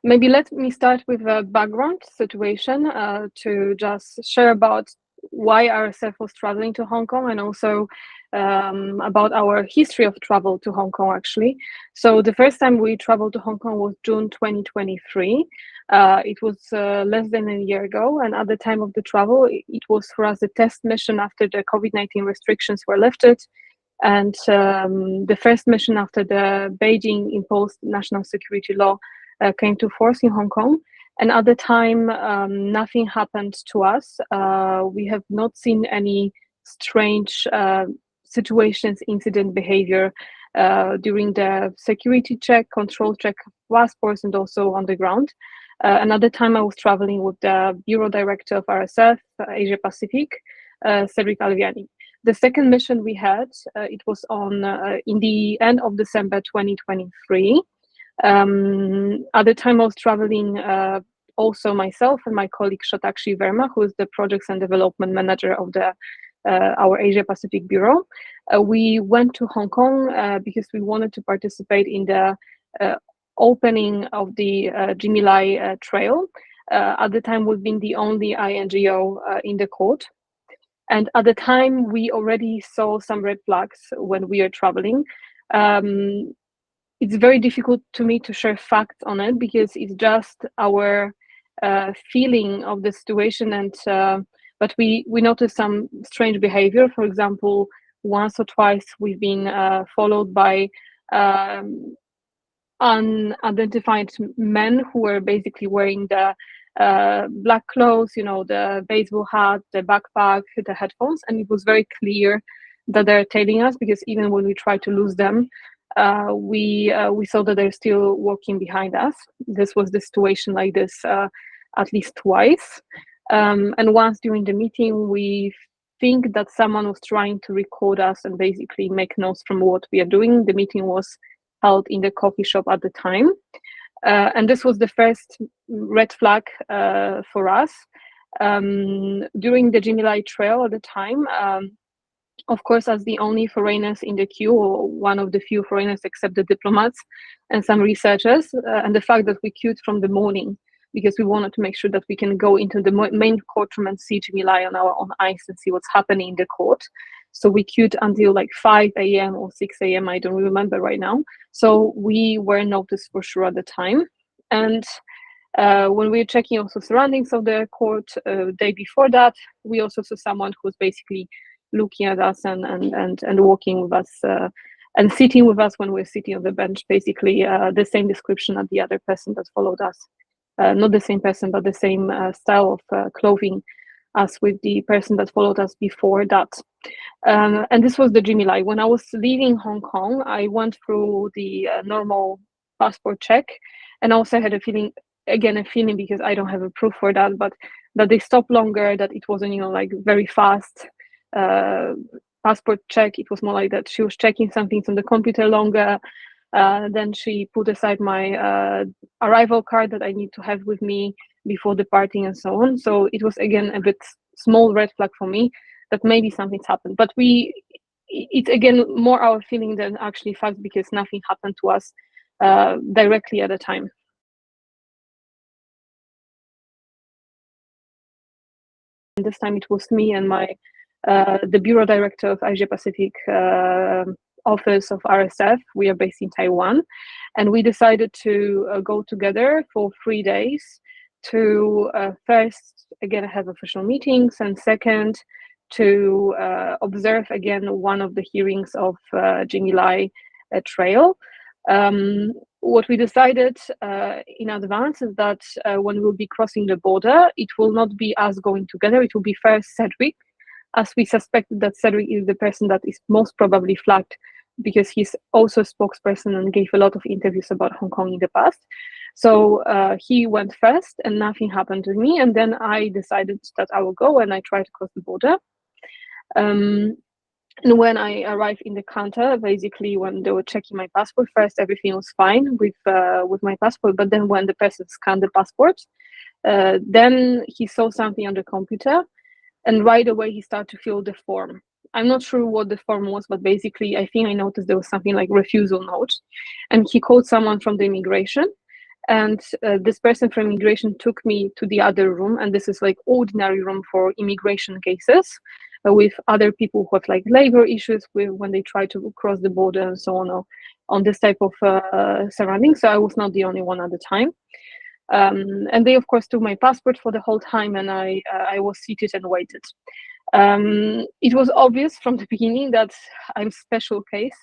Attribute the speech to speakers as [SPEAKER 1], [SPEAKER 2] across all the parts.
[SPEAKER 1] Maybe let me start with a background situation to just share about why Rsf was traveling to Hong Kong, and also about our history of travel to Hong Kong, actually. So the first time we traveled to Hong Kong was June 2023. It was less than a year ago, and at the time of the travel, it was for us a test mission after the COVID-19 restrictions were lifted, and the first mission after the Beijing imposed national security law came to force in Hong Kong. And at the time, nothing happened to us. We have not seen any strange situations, incident behavior during the security check, control check of passports, and also on the ground. Another time I was traveling with the Bureau Director of Rsf, Asia Pacific, Cédric Alviani. The second mission we had, it was on in the end of December 2023. At the time I was traveling, also myself and my colleague Shatakshi Verma, who is the Projects and Development Manager of the our Asia Pacific Bureau. We went to Hong Kong because we wanted to participate in the opening of the Jimmy Lai Trail. At the time, we've been the only INGO in the court. And at the time, we already saw some red flags when we are traveling. It's very difficult to me to share facts on it because it's just our feeling of the situation, and but we noticed some strange behavior. For example, once or twice we've been followed by unidentified men who were basically wearing the black clothes, you know, the baseball hat, the backpack, the headphones, and it was very clear that they're tailing us, because even when we tried to lose them, we saw that they're still walking behind us. This was the situation like this at least twice. And once during the meeting, we think that someone was trying to record us and basically make notes from what we are doing. The meeting was held in the coffee shop at the time. And this was the first red flag for us. During the Jimmy Lai Trail at the time, of course, as the only foreigners in the queue, or one of the few foreigners except the diplomats and some researchers, and the fact that we queued from the morning because we wanted to make sure that we can go into the main courtroom and see Jimmy Lai on our own eyes and see what's happening in the court. So we queued until like 5 a.m. or 6 a.m. I don't remember right now. So we were noticed for sure at the time. And when we were checking also surroundings of the court day before that, we also saw someone who was basically looking at us and walking with us and sitting with us when we're sitting on the bench, basically the same description as the other person that followed us. Not the same person, but the same style of clothing as with the person that followed us before that. And this was the Jimmy Lai. When I was leaving Hong Kong, I went through the normal passport check, and also had a feeling because I don't have a proof for that, but that they stopped longer, that it wasn't, you know, like very fast passport check. It was more like that she was checking some things on the computer longer. Then she put aside my arrival card that I need to have with me before departing and so on. So it was again a bit small red flag for me that maybe something's happened. But it's again more our feeling than actually fact, because nothing happened to us directly at the time. And this time it was me and my the Bureau Director of Asia Pacific office of Rsf. We are based in Taiwan, and we decided to go together for 3 days to first again have official meetings, and second to observe again one of the hearings of Jimmy Lai Trail. What we decided in advance is that when we'll be crossing the border, it will not be us going together. It will be first Cédric, as we suspected that Cédric is the person that is most probably flagged, because he's also a spokesperson and gave a lot of interviews about Hong Kong in the past. So he went first and nothing happened to me. And then I decided that I will go, and I tried to cross the border. And when I arrived in the counter, basically when they were checking my passport, first everything was fine with my passport. But then when the person scanned the passport, then he saw something on the computer, and right away he started to fill the form. I'm not sure what the form was, but basically I think I noticed there was something like refusal note, and he called someone from the immigration, And this person from immigration took me to the other room, and this is like ordinary room for immigration cases, with other people who have like labor issues with when they try to cross the border and so on this type of surroundings. So I was not the only one at the time. And they of course took my passport for the whole time, and I was seated and waited. It was obvious from the beginning that I'm special case,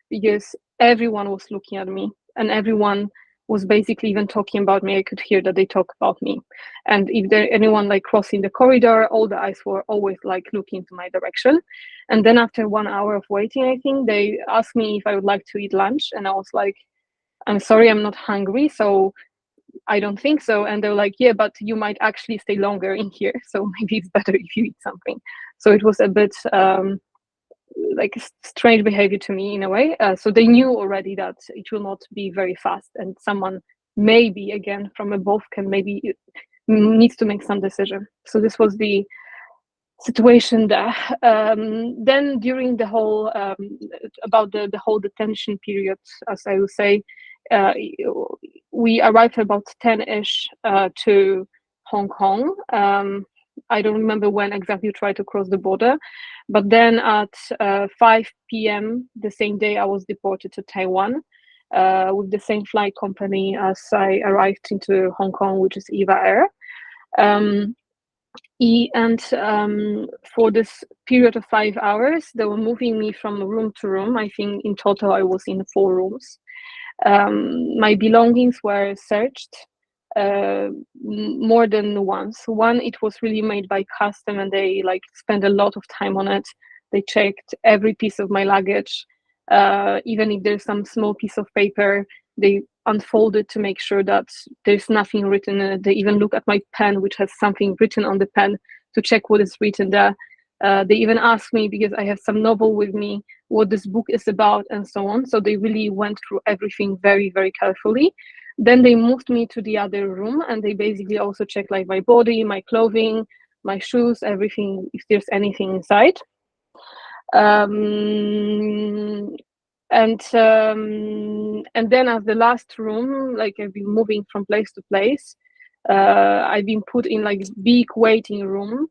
[SPEAKER 1] because everyone was looking at me, and everyone was basically even talking about me. I could hear that they talk about me. And if there anyone like crossing the corridor, all the eyes were always like looking to my direction. And then after 1 hour of waiting, I think they asked me if I would like to eat lunch. And I was like, I'm sorry, I'm not hungry. So I don't think so. And they're like, yeah, but you might actually stay longer in here. So maybe it's better if you eat something. So it was a bit like strange behavior to me in a way. So they knew already that it will not be very fast, and someone maybe again from above can maybe needs to make some decision. So this was the situation there. Then during the whole about the whole detention period, as I would say, we arrived about 10-ish to Hong Kong. I don't remember when exactly we tried to cross the border, but then at 5 p.m. the same day, I was deported to Taiwan with the same flight company as I arrived into Hong Kong, which is EVA Air. For this period of 5 hours, they were moving me from room to room. I think in total I was in 4 rooms. My belongings were searched more than once. One, it was really made by custom, and they like spent a lot of time on it. They checked every piece of my luggage, even if there's some small piece of paper, they unfold it to make sure that there's nothing written in it. They even look at my pen, which has something written on the pen, to check what is written there. They even asked me, because I have some novel with me, what this book is about and so on. So they really went through everything very, very carefully. Then they moved me to the other room, and they basically also checked like my body, my clothing, my shoes, everything, if there's anything inside. And then as the last room, like I've been moving from place to place, I've been put in like big waiting room,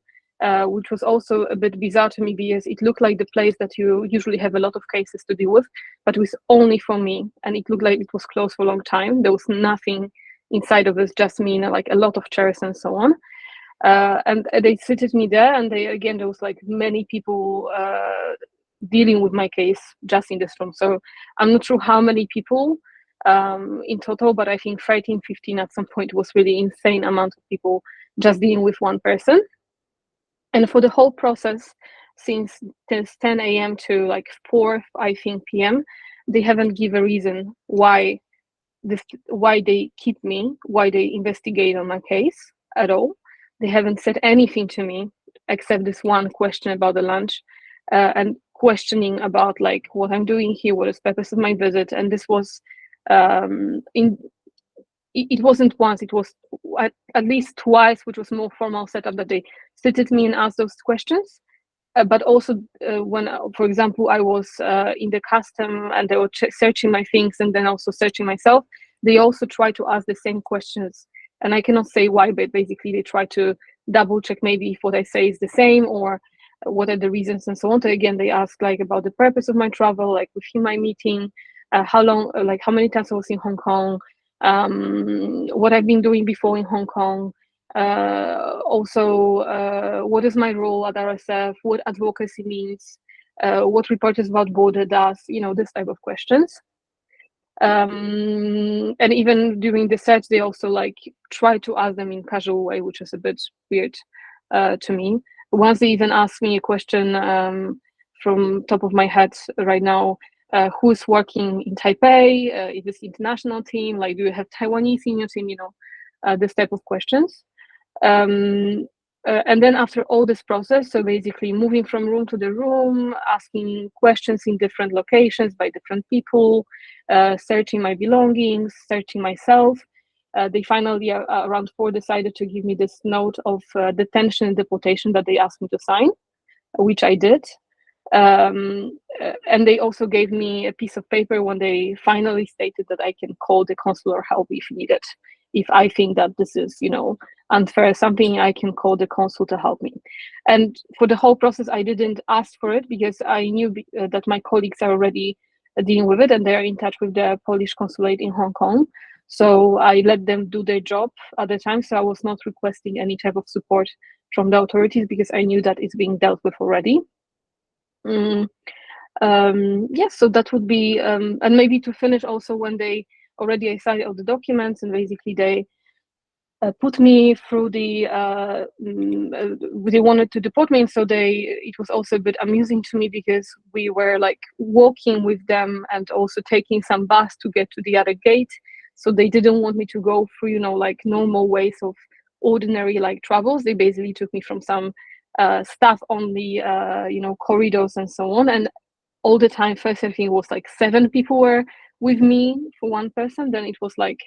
[SPEAKER 1] which was also a bit bizarre to me, because it looked like the place that you usually have a lot of cases to deal with, but it was only for me, and it looked like it was closed for a long time. There was nothing inside of it, just me, like a lot of chairs and so on. And they seated me there, and there was like many people dealing with my case just in this room. So I'm not sure how many people in total, but I think 13, 15 at some point was really insane amount of people just dealing with one person. And for the whole process, since 10 a.m. to like 4, I think, p.m., they haven't given a reason why they keep me, why they investigate on my case at all. They haven't said anything to me except this one question about the lunch, and questioning about like what I'm doing here, what is the purpose of my visit. And this was it wasn't once, it was at least twice, which was more formal setup, that they seated me and asked those questions. But also when, for example, I was in the custom and they were searching my things and then also searching myself, they also tried to ask the same questions. And I cannot say why, but basically they try to double check maybe if what I say is the same, or what are the reasons and so on. So again, they ask like about the purpose of my travel, like with whom I'm meeting, how long, like how many times I was in Hong Kong, what I've been doing before in Hong Kong, also what is my role at RSF, what advocacy means, what Reporters Without Borders does, this type of questions. And even during the search, they also like try to ask them in casual way, which is a bit weird to me. Once they even asked me a question from top of my head right now, who's working in Taipei, is this international team, like do you have Taiwanese in your team, this type of questions. And then after all this process, so basically moving from room to the room, asking questions in different locations by different people, searching my belongings, searching myself, they finally around 4 decided to give me this note of detention and deportation that they asked me to sign, which I did. And they also gave me a piece of paper when they finally stated that I can call the consular help if needed. If I think that this is, unfair, something, I can call the consul to help me. And for the whole process, I didn't ask for it because I knew that my colleagues are already dealing with it and they're in touch with the Polish consulate in Hong Kong. So I let them do their job at the time. So I was not requesting any type of support from the authorities because I knew that it's being dealt with already. Yes, so that would be, and maybe to finish also, when they already signed all the documents and basically they put me through the, they wanted to deport me. So it was also a bit amusing to me because we were like walking with them and also taking some bus to get to the other gate. So they didn't want me to go through, like normal ways of ordinary like travels. They basically took me from some staff only, corridors and so on. And all the time, first I think it was like 7 people were with me for one person. Then it was like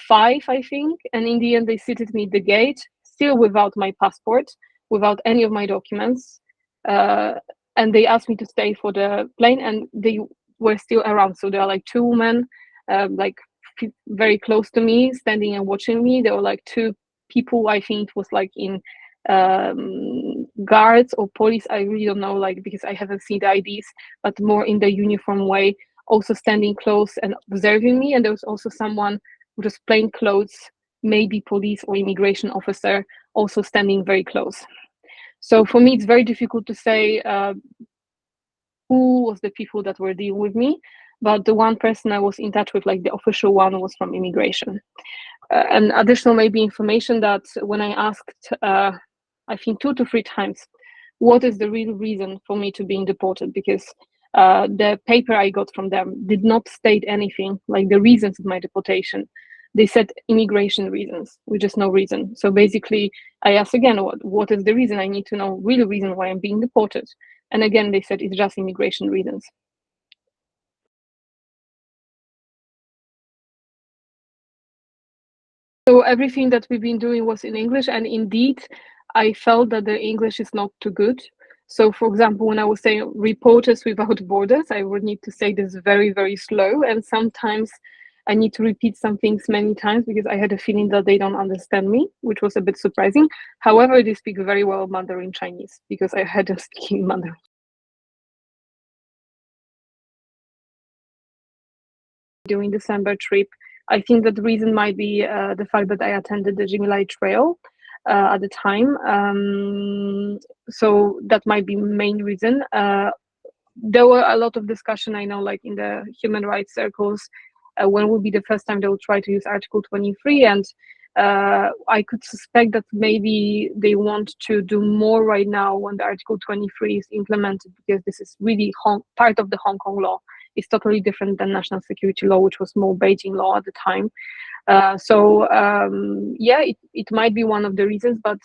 [SPEAKER 1] 5, I think. And in the end, they seated me at the gate, still without my passport, without any of my documents. And they asked me to stay for the plane, and they were still around. So there are like 2 women, very close to me, standing and watching me. There were like 2 people, I think it was like in guards or police, I really don't know, like, because I haven't seen the IDs, but more in the uniform way, also standing close and observing me. And there was also someone who was plain clothes, maybe police or immigration officer, also standing very close. So for me, it's very difficult to say who was the people that were dealing with me, but the one person I was in touch with, like the official one, was from immigration. And additional maybe information that when I asked, I think 2 to 3 times, what is the real reason for me to being deported? Because the paper I got from them did not state anything like the reasons of my deportation. They said immigration reasons, which is no reason. So basically, I asked again, what is the reason? I need to know real reason why I'm being deported. And again, they said it's just immigration reasons. So everything that we've been doing was in English, and indeed, I felt that the English is not too good. So, for example, when I was saying Reporters Without Borders, I would need to say this very, very slow, and sometimes I need to repeat some things many times because I had a feeling that they don't understand me, which was a bit surprising. However, they speak very well Mandarin Chinese because I had them speaking Mandarin. During December trip, I think that the reason might be the fact that I attended the Jimilai Trail at the time. So that might be main reason. There were a lot of discussion, I know, like in the human rights circles, when will be the first time they will try to use Article 23. And I could suspect that maybe they want to do more right now when the Article 23 is implemented, because this is really part of the Hong Kong law. It's totally different than national security law, which was more Beijing law at the time. Yeah, it might be one of the reasons, but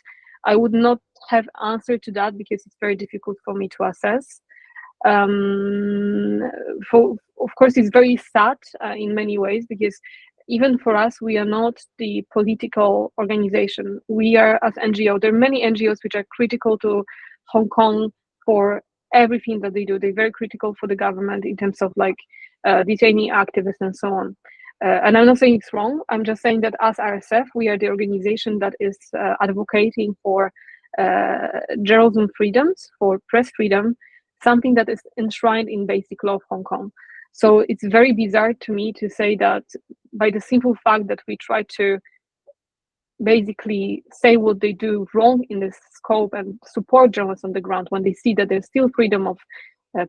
[SPEAKER 1] I would not have answer to that because it's very difficult for me to assess. Of course, it's very sad in many ways, because even for us, we are not the political organization. We are as NGO. There are many NGOs which are critical to Hong Kong for everything that they do. They're very critical for the government in terms of like detaining activists and so on. And I'm not saying it's wrong. I'm just saying that as RSF, we are the organization that is advocating for journalism freedoms, for press freedom, something that is enshrined in basic law of Hong Kong. So it's very bizarre to me to say that by the simple fact that we try to basically say what they do wrong in this scope and support journalists on the ground, when they see that there's still freedom of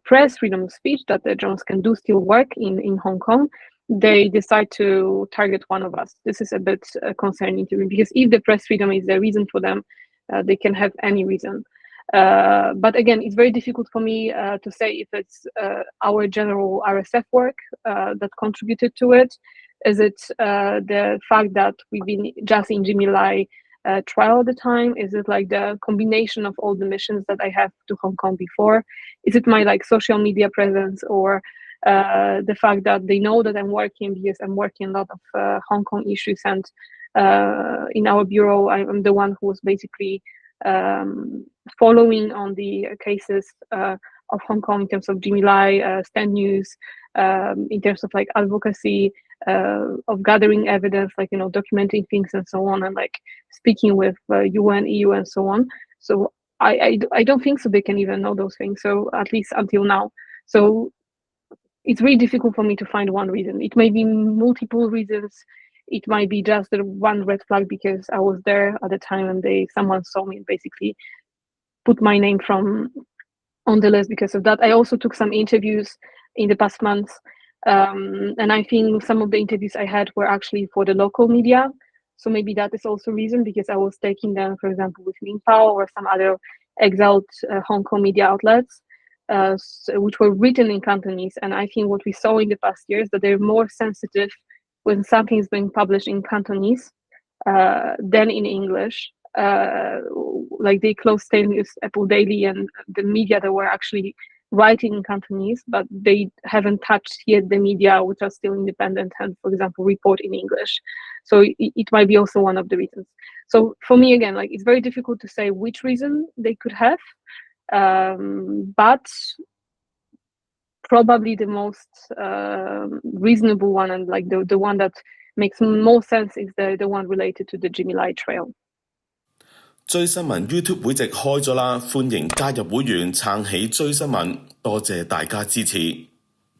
[SPEAKER 1] press, freedom of speech, that the journalists can do still work in Hong Kong, they decide to target one of us. This is a bit concerning to me, because if the press freedom is the reason for them, they can have any reason. But again, it's very difficult for me to say if it's our general RSF work that contributed to it. Is it the fact that we've been just in Jimilai trial at the time? Is it like the combination of all the missions that I have to Hong Kong before? Is it my like social media presence, or the fact that they know that I'm working, because I'm working a lot of Hong Kong issues, and in our bureau, I'm the one who was basically following on the cases of Hong Kong in terms of Jimmy Lai, Stand News, in terms of like advocacy, of gathering evidence, like, documenting things and so on, and like speaking with UN, EU, and so on. So I don't think so they can even know those things. So at least until now. So it's really difficult for me to find one reason. It may be multiple reasons. It might be just the one red flag because I was there at the time and someone saw me and basically put my name on the list because of that. I also took some interviews in the past months, and I think some of the interviews I had were actually for the local media. So maybe that is also a reason, because I was taking them, for example, with Ming Pao or some other exiled Hong Kong media outlets, which were written in Cantonese. And I think what we saw in the past years that they're more sensitive when something is being published in Cantonese than in English. Like they closed State News, Apple Daily, and the media that were actually writing in Cantonese, but they haven't touched yet the media which are still independent and, for example, report in English. So it might be also one of the reasons. So for me, again, like, it's very difficult to say which reason they could have, but probably the most reasonable one, and like the one that makes more sense, is the one related to the Jimmy Lai trail.
[SPEAKER 2] 追新聞 YouTube 會籍開咗啦，歡迎加入會員撐起追新聞，多謝大家支持。